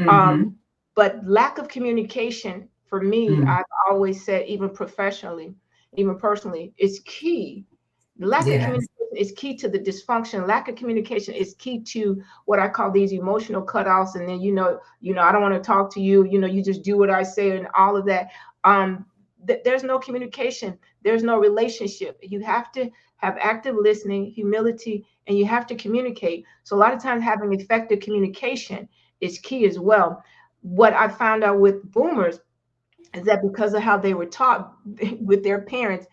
Um, mhm, but lack of communication for me, mhm. I've always said, even professionally, even personally, is key. Lack of Yes. communication is key to the dysfunction. Lack of communication is key to what I call these emotional cutoffs. And then, I don't want to talk to you. You just do what I say and all of that. There's no communication. There's no relationship. You have to have active listening, humility, and you have to communicate. So a lot of times having effective communication is key as well. What I found out with boomers is that because of how they were taught with their parents,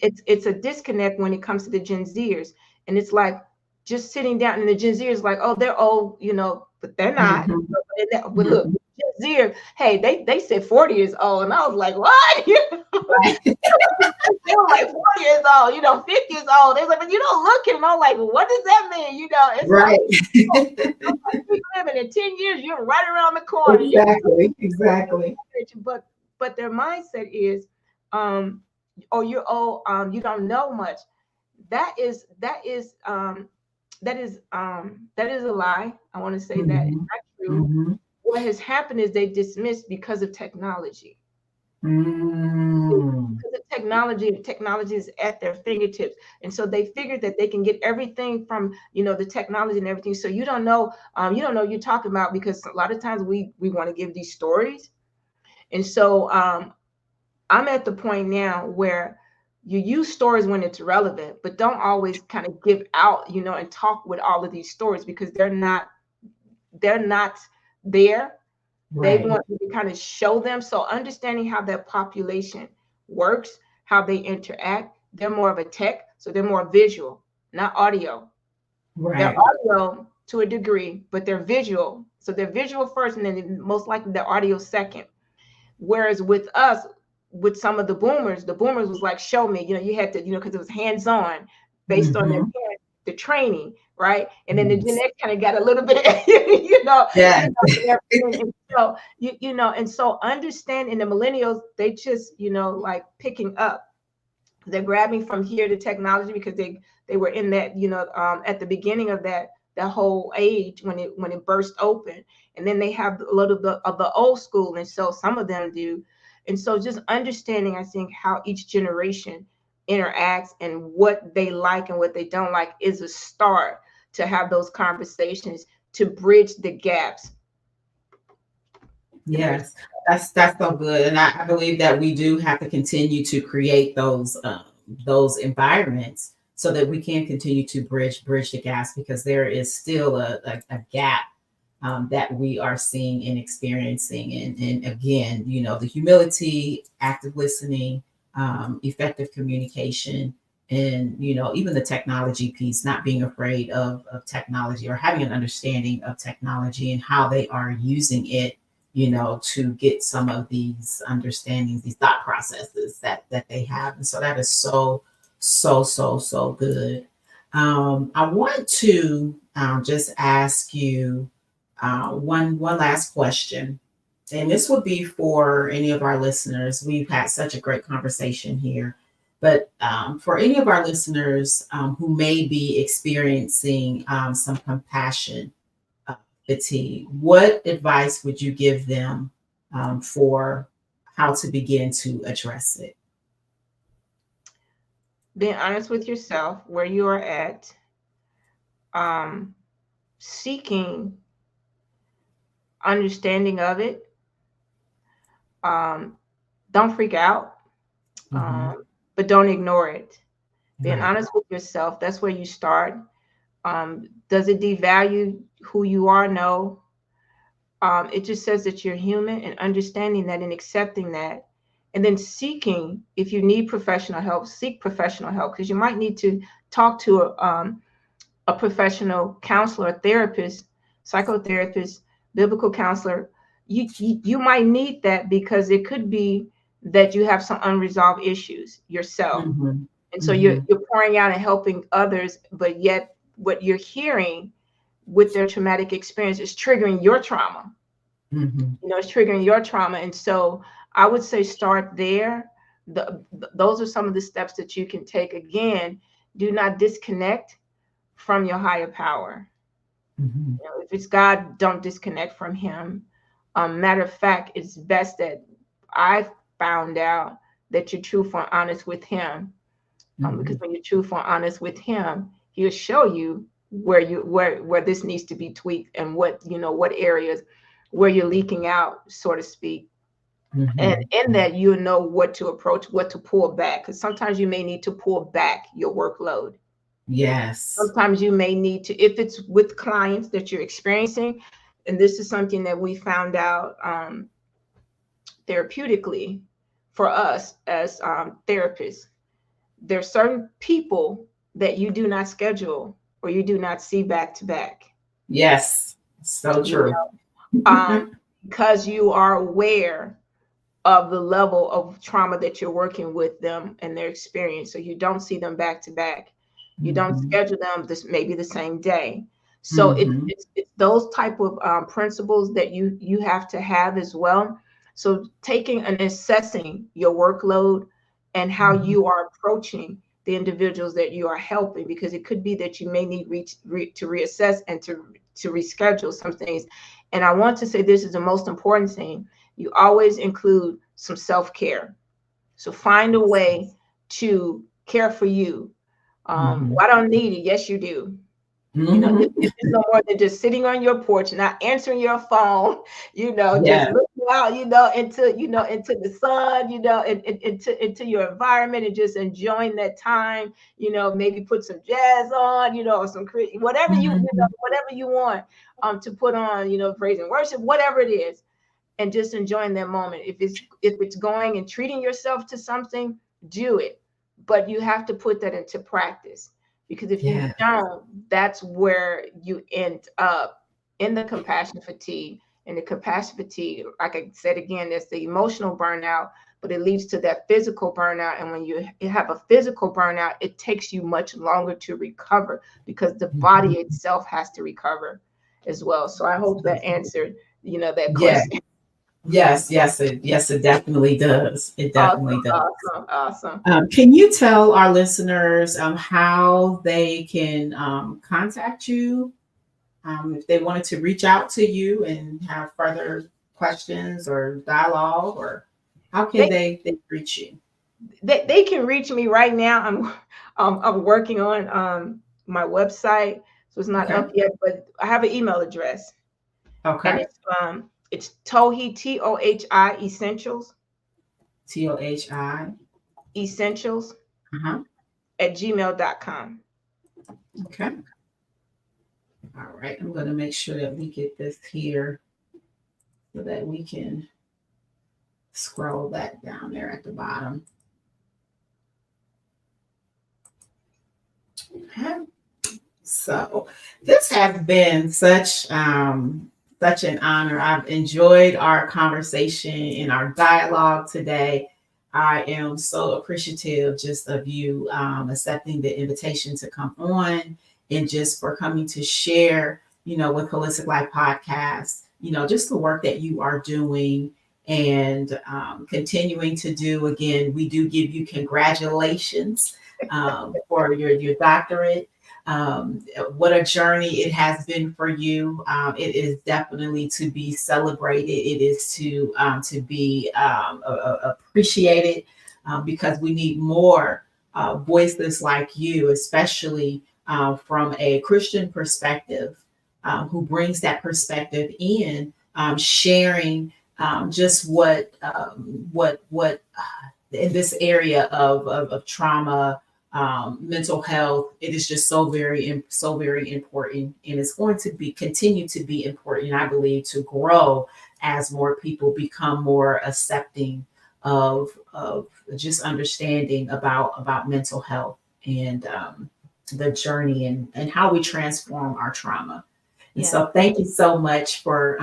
it's a disconnect when it comes to the Gen Zers. And it's like just sitting down, and the Gen Zers like, oh, they're old, but they're not. Mhm, But look, mhm. Gen Zer, hey, they said 40 years old, and I was like, what? Right. They were like 40 years old, 50 years old. They was like, but you don't look it. And I'm like, what does that mean? It's Right. keep living. In 10 years, you're right around the corner. Exactly. Exactly. But their mindset is, oh, you're old, you don't know much. That is a lie. I want to say that it's Mhm, not true. mhm. What has happened is they dismissed because of technology. Mm. Because of technology is at their fingertips, and so they figured that they can get everything from the technology and everything. So you don't know you're talking about, because a lot of times we want to give these stories. And so I'm at the point now where you use stories when it's relevant, but don't always kind of give out, and talk with all of these stories, because they're not there. They Right. want you to kind of show them. So understanding how that population works, how they interact, they're more of a tech, so they're more visual, not audio. They're Right. audio to a degree, but they're visual. So they're visual first, and then most likely they're audio second. Whereas with us, with some of the boomers was like, show me, you had to, because it was hands-on based on their Mm-hmm. parents, the training, right? And then the Gen Yes. X kind of got a little bit, you know, Yes. and so and so understanding the millennials, they just, like picking up, they're grabbing from here to technology, because they were in that, at the beginning of that whole age when it burst open. And then they have a lot of the old school, and so some of them do. And so just understanding, I think, how each generation interacts and what they like and what they don't like is a start to have those conversations, to bridge the gaps, to bridge. Yes, that's so good, and I believe that we do have to continue to create those environments so that we can continue to bridge the gaps, because there is still a gap that we are seeing and experiencing, and again, the humility, active listening, effective communication, and even the technology piece, not being afraid of technology, or having an understanding of technology and how they are using it, to get some of these understandings, these thought processes that they have. And so that is so, so, so, so good. I want to just ask you one last question, and this would be for any of our listeners. We've had such a great conversation here, but for any of our listeners who may be experiencing some compassion uh, fatigue, what advice would you give them for how to begin to address it? Being honest with yourself, where you are at, um, seeking understanding of it. Um, don't freak out, Hmm. but don't ignore it. Being Right. honest with yourself, that's where you start. Does it devalue who you are? No. It just says that you're human, and understanding that and accepting that. And then seeking, if you need professional help, seek professional help, because you might need to talk to a professional counselor, a therapist, psychotherapist, biblical counselor. You might need that, because it could be that you have some unresolved issues yourself. Hmm. And so you're Hmm. you're pouring out and helping others, but yet what you're hearing with their traumatic experience is triggering your trauma. Hmm. It's triggering your trauma. And so I would say start there. Those are some of the steps that you can take. Again, do not disconnect from your higher power. Hmm. If it's God, don't disconnect from him. Matter of fact, it's best that I found out that you're truthful and honest with him. Because Hmm. when you're truthful and honest with him, he'll show you where this needs to be tweaked, and what areas where you're leaking out, so to speak. And Hmm. in that, you know what to approach, what to pull back, because sometimes you may need to pull back your workload. Yes. Sometimes you may need to, if it's with clients that you're experiencing, and this is something that we found out therapeutically for us as therapists. There are certain people that you do not schedule or you do not see back to back. Yes. So You true. know, because you are aware of the level of trauma that you're working with them and their experience. So you don't see them back to back. You don't Hmm. schedule them this maybe the same day. So Hmm. it's those type of principles that you have to have as well. So taking and assessing your workload and how Hmm. you are approaching the individuals that you are helping, because it could be that you may need to reassess and to reschedule some things. And I want to say this is the most important thing: you always include some self-care. So find a way to care for you. Hmm. Well, I don't need it. Yes, you do. Hmm. It's no more than just sitting on your porch, not answering your phone, just Yes. looking go out, into the sun, into your environment and just enjoying that time, maybe put some jazz on, or some Mhm. whatever you want to put on, praise and worship, whatever it is, and just enjoying that moment. If it's going and treating yourself to something, do it. But you have to put that into practice, because if you Yeah. don't, that's where you end up in the compassion fatigue. And the compassion fatigue, like I said again, that's the emotional burnout, but it leads to that physical burnout. And when you have a physical burnout, it takes you much longer to recover, because the body Mhm. itself has to recover as well. So I hope that answered, that Yeah. question. Yes, it definitely does. It definitely Awesome, does. awesome, awesome. Can you tell our listeners how they can contact you if they wanted to reach out to you and have further questions or dialogue, or how can They they reach you? they can reach me right now. I'm working on my website, so it's not Okay. up yet, but I have an email address, and Okay. it's Tohi Essentials TOHI. Essentials Uh-huh. at gmail.com. Okay. All right. I'm going to make sure that we get this here so that we can scroll that down there at the bottom. Okay. So this has been such an honor. I've enjoyed our conversation and our dialogue today. I am so appreciative just of you accepting the invitation to come on, and just for coming to share, with Holistic Life Podcast, just the work that you are doing and continuing to do. Again, we do give you congratulations for your doctorate. What a journey it has been for you. It is definitely to be celebrated. It is to be appreciated, because we need more voices like you, especially from a Christian perspective, who brings that perspective in, sharing just what in this area of trauma, mental health. It is just so very important, and it's going to be continue to be important, I believe, to grow as more people become more accepting of just understanding about mental health, and the journey, and how we transform our trauma. And Yeah. so thank you so much for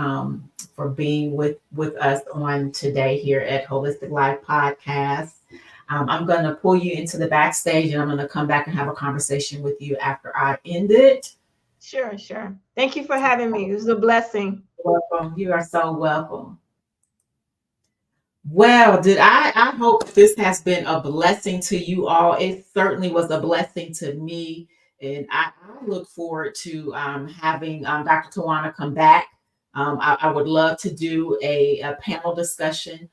being with us on today here at Holistic Life Podcast. I'm going to pull you into the backstage, and I'm going to come back and have a conversation with you after I end it. Sure, sure. Thank you for having me. It was a blessing. Welcome. You are so welcome. Well, I hope this has been a blessing to you all. It certainly was a blessing to me. And I look forward to having Dr. Tawana come back. I would love to do a panel discussion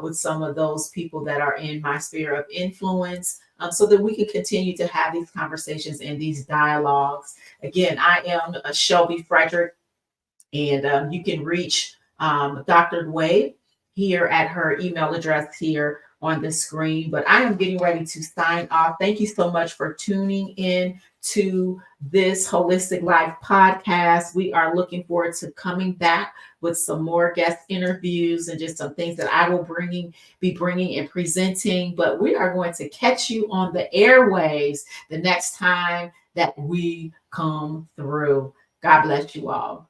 with some of those people that are in my sphere of influence, so that we can continue to have these conversations and these dialogues. Again, I am Shelby Frederick, and you can reach Dr. Wade here at her email address here on the screen. But I am getting ready to sign off. Thank you so much for tuning in to this Holistic Life podcast. We are looking forward to coming back with some more guest interviews and just some things that I will be bringing and presenting. But we are going to catch you on the airwaves the next time that we come through. God bless you all.